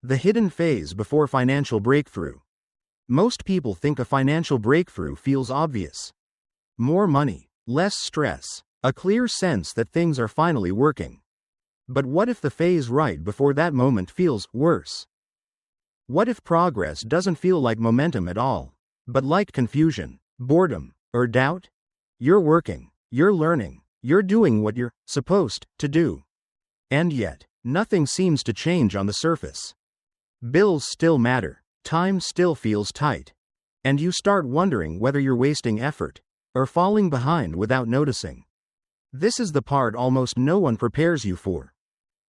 The hidden phase before financial breakthrough. Most people think a financial breakthrough feels obvious. More money, less stress, a clear sense that things are finally working. But what if the phase right before that moment feels worse? What if progress doesn't feel like momentum at all, but like confusion, boredom, or doubt? You're working, you're learning, you're doing what you're supposed to do. And yet, nothing seems to change on the surface. Bills still matter, time still feels tight. And you start wondering whether you're wasting effort, or falling behind without noticing. This is the part almost no one prepares you for.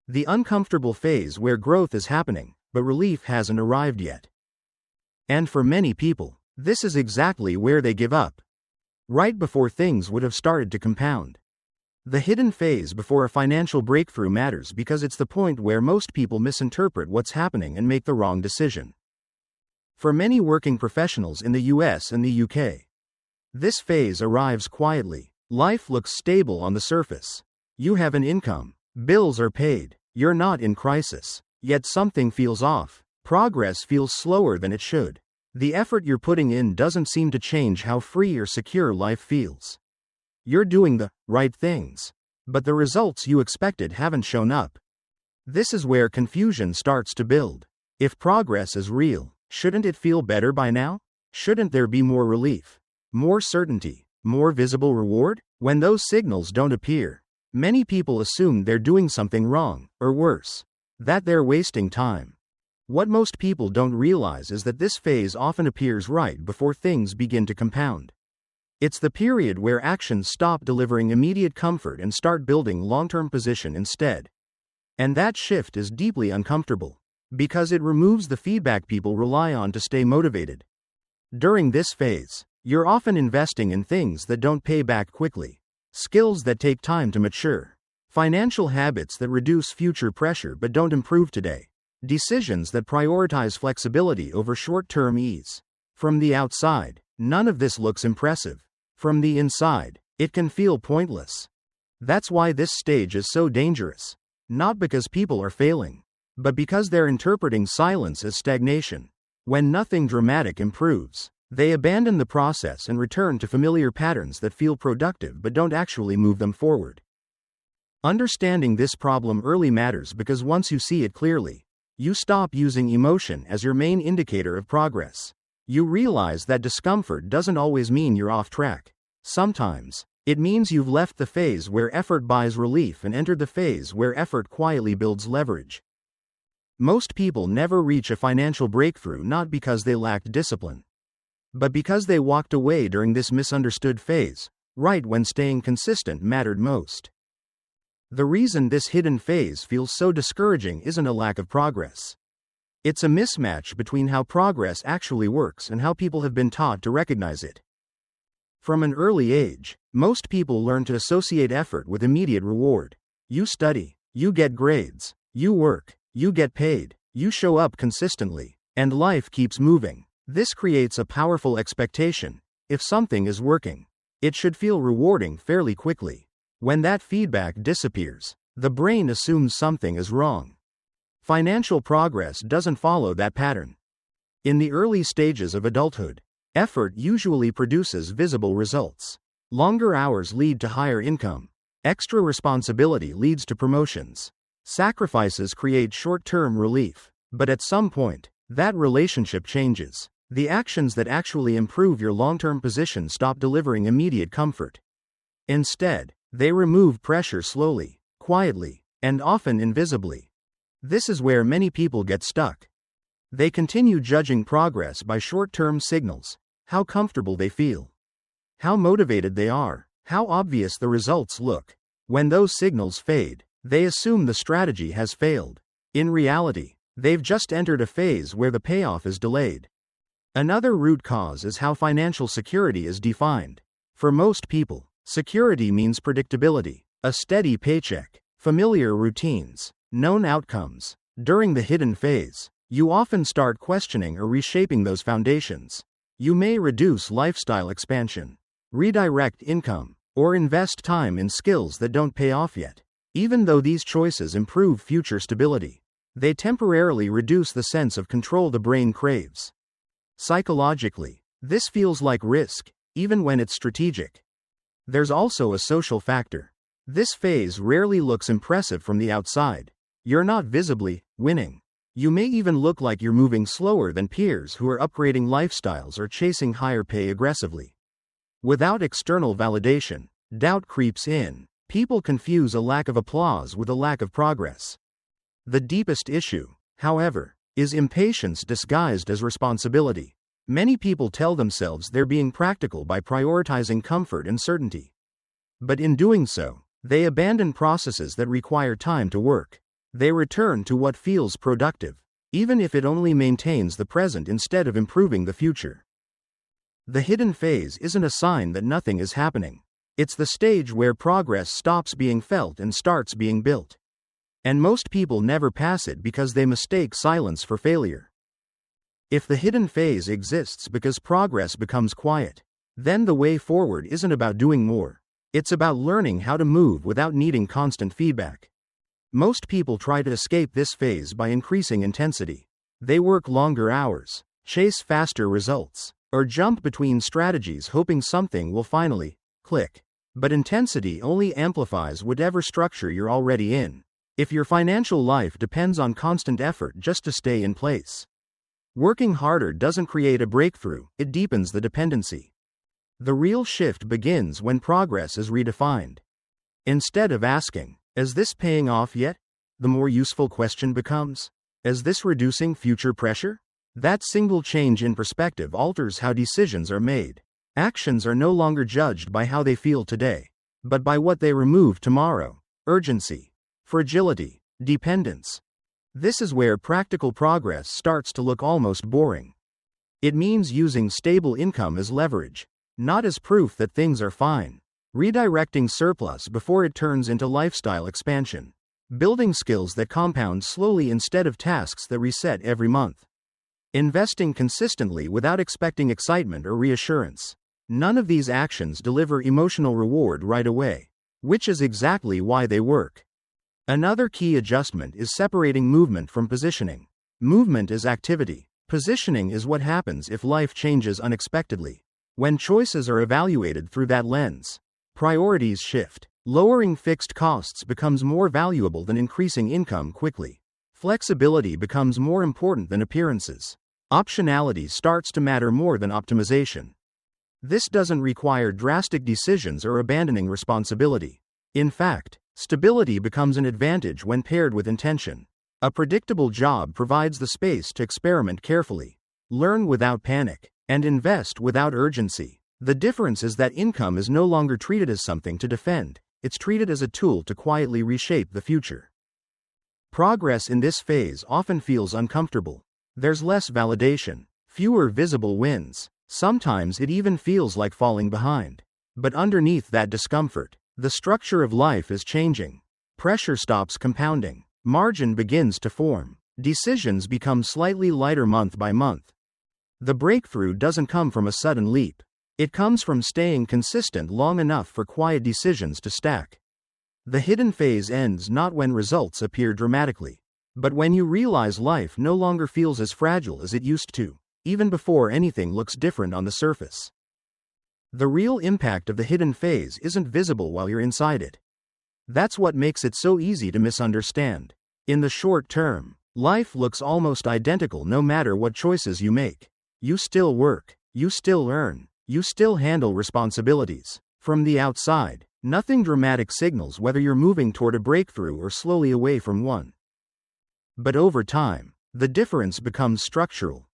The uncomfortable phase where growth is happening, but relief hasn't arrived yet. And for many people, this is exactly where they give up. Right before things would have started to compound. The hidden phase before a financial breakthrough matters because it's the point where most people misinterpret what's happening and make the wrong decision. For many working professionals in the US and the UK, this phase arrives quietly. Life looks stable on the surface. You have an income, bills are paid, you're not in crisis. Yet something feels off. Progress feels slower than it should. The effort you're putting in doesn't seem to change how free or secure life feels. You're doing the right things, but the results you expected haven't shown up. This is where confusion starts to build. If progress is real, shouldn't it feel better by now? Shouldn't there be more relief, more certainty, more visible reward? When those signals don't appear, many people assume they're doing something wrong, or worse, that they're wasting time. What most people don't realize is that this phase often appears right before things begin to compound. It's the period where actions stop delivering immediate comfort and start building long-term position instead. And that shift is deeply uncomfortable, because it removes the feedback people rely on to stay motivated. During this phase, you're often investing in things that don't pay back quickly, skills that take time to mature, financial habits that reduce future pressure but don't improve today, decisions that prioritize flexibility over short-term ease. From the outside, none of this looks impressive. From the inside, it can feel pointless. That's why this stage is so dangerous. Not because people are failing, but because they're interpreting silence as stagnation. When nothing dramatic improves, they abandon the process and return to familiar patterns that feel productive but don't actually move them forward. Understanding this problem early matters because once you see it clearly, you stop using emotion as your main indicator of progress. You realize that discomfort doesn't always mean you're off track. Sometimes, it means you've left the phase where effort buys relief and entered the phase where effort quietly builds leverage. Most people never reach a financial breakthrough not because they lacked discipline, but because they walked away during this misunderstood phase, right when staying consistent mattered most. The reason this hidden phase feels so discouraging isn't a lack of progress. It's a mismatch between how progress actually works and how people have been taught to recognize it. From an early age, most people learn to associate effort with immediate reward. You study, you get grades, you work, you get paid, you show up consistently, and life keeps moving. This creates a powerful expectation. If something is working, it should feel rewarding fairly quickly. When that feedback disappears, the brain assumes something is wrong. Financial progress doesn't follow that pattern. In the early stages of adulthood, effort usually produces visible results. Longer hours lead to higher income. Extra responsibility leads to promotions. Sacrifices create short-term relief. But at some point, that relationship changes. The actions that actually improve your long-term position stop delivering immediate comfort. Instead, they remove pressure slowly, quietly, and often invisibly. This is where many people get stuck. They continue judging progress by short-term signals: how comfortable they feel, how motivated they are, how obvious the results look. When those signals fade, they assume the strategy has failed. In reality, they've just entered a phase where the payoff is delayed. Another root cause is how financial security is defined. For most people, security means predictability, a steady paycheck, familiar routines, known outcomes. During the hidden phase, you often start questioning or reshaping those foundations. You may reduce lifestyle expansion, redirect income, or invest time in skills that don't pay off yet. Even though these choices improve future stability, They temporarily reduce the sense of control the brain craves. Psychologically, this feels like risk, even when it's strategic. There's also a social factor. This phase rarely looks impressive from the outside. You're not visibly winning. You may even look like you're moving slower than peers who are upgrading lifestyles or chasing higher pay aggressively. Without external validation, doubt creeps in. People confuse a lack of applause with a lack of progress. The deepest issue, however, is impatience disguised as responsibility. Many people tell themselves they're being practical by prioritizing comfort and certainty. But in doing so, they abandon processes that require time to work. They return to what feels productive, even if it only maintains the present instead of improving the future. The hidden phase isn't a sign that nothing is happening. It's the stage where progress stops being felt and starts being built. And most people never pass it because they mistake silence for failure. If the hidden phase exists because progress becomes quiet, then the way forward isn't about doing more. It's about learning how to move without needing constant feedback. Most people try to escape this phase by increasing intensity. They work longer hours, chase faster results, or jump between strategies hoping something will finally click. But intensity only amplifies whatever structure you're already in. If your financial life depends on constant effort just to stay in place, working harder doesn't create a breakthrough, it deepens the dependency. The real shift begins when progress is redefined. Instead of asking, "Is this paying off yet?" the more useful question becomes, "Is this reducing future pressure?" That single change in perspective alters how decisions are made. Actions are no longer judged by how they feel today, but by what they remove tomorrow. Urgency, fragility, dependence. This is where practical progress starts to look almost boring. It means using stable income as leverage, not as proof that things are fine. Redirecting surplus before it turns into lifestyle expansion. Building skills that compound slowly instead of tasks that reset every month. Investing consistently without expecting excitement or reassurance. None of these actions deliver emotional reward right away, which is exactly why they work. Another key adjustment is separating movement from positioning. Movement is activity. Positioning is what happens if life changes unexpectedly. When choices are evaluated through that lens, priorities shift. Lowering fixed costs becomes more valuable than increasing income quickly. Flexibility becomes more important than appearances. Optionality starts to matter more than optimization. This doesn't require drastic decisions or abandoning responsibility. In fact, stability becomes an advantage when paired with intention. A predictable job provides the space to experiment carefully, learn without panic, and invest without urgency. The difference is that income is no longer treated as something to defend, it's treated as a tool to quietly reshape the future. Progress in this phase often feels uncomfortable. There's less validation, fewer visible wins. Sometimes it even feels like falling behind. But underneath that discomfort, the structure of life is changing. Pressure stops compounding. Margin begins to form. Decisions become slightly lighter month by month. The breakthrough doesn't come from a sudden leap. It comes from staying consistent long enough for quiet decisions to stack. The hidden phase ends not when results appear dramatically, but when you realize life no longer feels as fragile as it used to, even before anything looks different on the surface. The real impact of the hidden phase isn't visible while you're inside it. That's what makes it so easy to misunderstand. In the short term, life looks almost identical no matter what choices you make. You still work, you still earn, you still handle responsibilities. From the outside, nothing dramatic signals whether you're moving toward a breakthrough or slowly away from one. But over time, the difference becomes structural.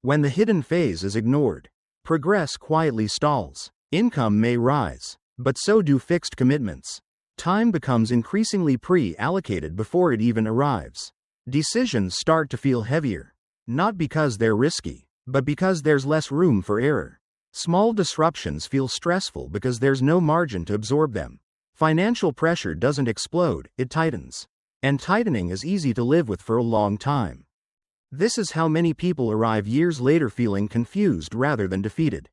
When the hidden phase is ignored, progress quietly stalls. Income may rise, but so do fixed commitments. Time becomes increasingly pre-allocated before it even arrives. Decisions start to feel heavier, not because they're risky, but because there's less room for error. Small disruptions feel stressful because there's no margin to absorb them. Financial pressure doesn't explode, it tightens. And tightening is easy to live with for a long time. This is how many people arrive years later feeling confused rather than defeated.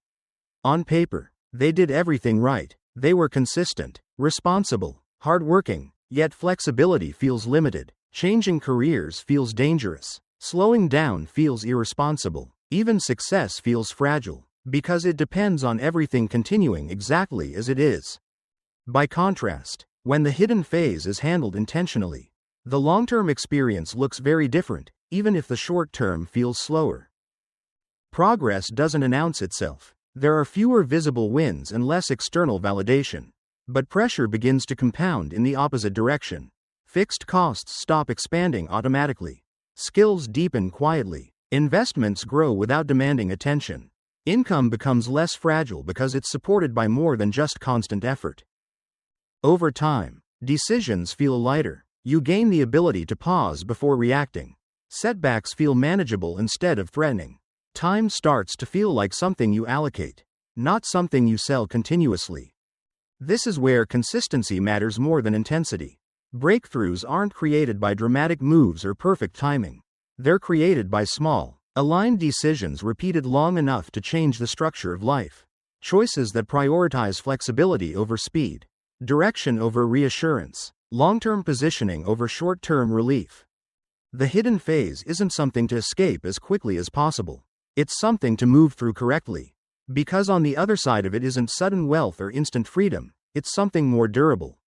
On paper, they did everything right. They were consistent, responsible, hardworking, yet flexibility feels limited. Changing careers feels dangerous. Slowing down feels irresponsible. Even success feels fragile, because it depends on everything continuing exactly as it is. By contrast, when the hidden phase is handled intentionally, the long-term experience looks very different, even if the short-term feels slower. Progress doesn't announce itself. There are fewer visible wins and less external validation. But pressure begins to compound in the opposite direction. Fixed costs stop expanding automatically. Skills deepen quietly. Investments grow without demanding attention. Income becomes less fragile because it's supported by more than just constant effort. Over time, decisions feel lighter. You gain the ability to pause before reacting. Setbacks feel manageable instead of threatening. Time starts to feel like something you allocate, not something you sell continuously. This is where consistency matters more than intensity. Breakthroughs aren't created by dramatic moves or perfect timing. They're created by small, aligned decisions repeated long enough to change the structure of life. Choices that prioritize flexibility over speed, direction over reassurance, long-term positioning over short-term relief. The hidden phase isn't something to escape as quickly as possible. It's something to move through correctly. Because on the other side of it isn't sudden wealth or instant freedom, it's something more durable.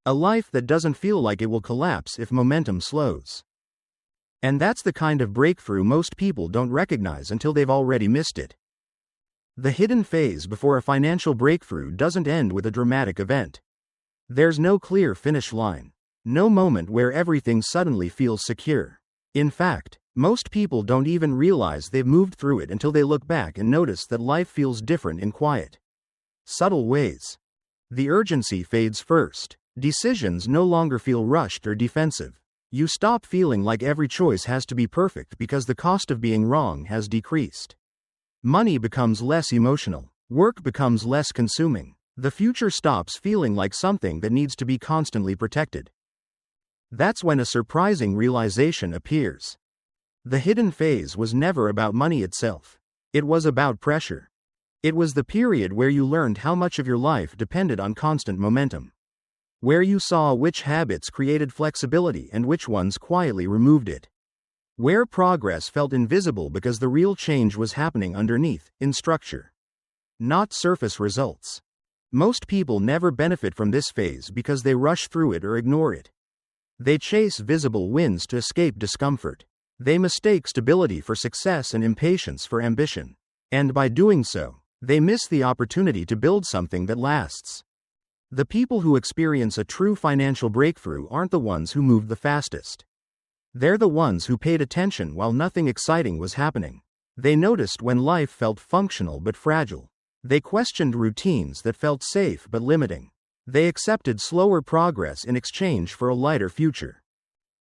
A life that doesn't feel like it will collapse if momentum slows. And that's the kind of breakthrough most people don't recognize until they've already missed it. The hidden phase before a financial breakthrough doesn't end with a dramatic event. There's no clear finish line. No moment where everything suddenly feels secure. In fact, most people don't even realize they've moved through it until they look back and notice that life feels different in quiet, subtle ways. The urgency fades first. Decisions no longer feel rushed or defensive. You stop feeling like every choice has to be perfect because the cost of being wrong has decreased. Money becomes less emotional. Work becomes less consuming. The future stops feeling like something that needs to be constantly protected. That's when a surprising realization appears. The hidden phase was never about money itself. It was about pressure. It was the period where you learned how much of your life depended on constant momentum. Where you saw which habits created flexibility and which ones quietly removed it. Where progress felt invisible because the real change was happening underneath, in structure, not surface results. Most people never benefit from this phase because they rush through it or ignore it. They chase visible wins to escape discomfort. They mistake stability for success and impatience for ambition. And by doing so, they miss the opportunity to build something that lasts. The people who experience a true financial breakthrough aren't the ones who moved the fastest. They're the ones who paid attention while nothing exciting was happening. They noticed when life felt functional but fragile. They questioned routines that felt safe but limiting. They accepted slower progress in exchange for a lighter future.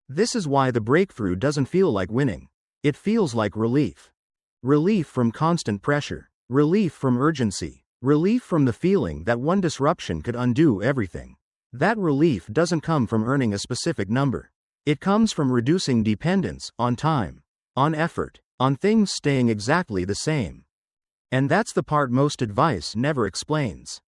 This is why the breakthrough doesn't feel like winning. It feels like relief. Relief from constant pressure. Relief from urgency. Relief from the feeling that one disruption could undo everything. That relief doesn't come from earning a specific number. It comes from reducing dependence on time, on effort, on things staying exactly the same. And that's the part most advice never explains.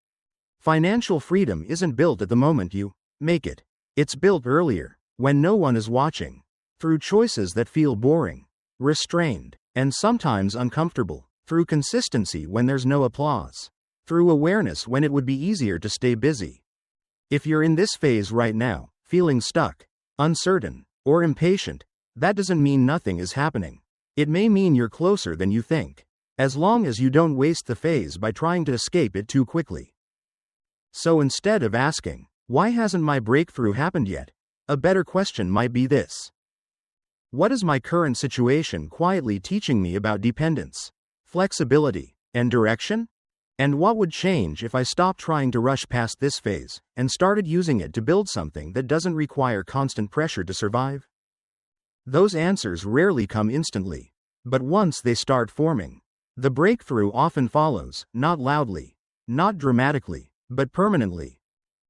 Financial freedom isn't built at the moment you make it. It's built earlier, when no one is watching, through choices that feel boring, restrained, and sometimes uncomfortable, through consistency when there's no applause, through awareness when it would be easier to stay busy. If you're in this phase right now, feeling stuck, uncertain, or impatient, that doesn't mean nothing is happening. It may mean you're closer than you think, as long as you don't waste the phase by trying to escape it too quickly. So instead of asking, why hasn't my breakthrough happened yet? A better question might be this. What is my current situation quietly teaching me about dependence, flexibility, and direction? And what would change if I stopped trying to rush past this phase and started using it to build something that doesn't require constant pressure to survive? Those answers rarely come instantly, but once they start forming, the breakthrough often follows, not loudly, not dramatically, but permanently.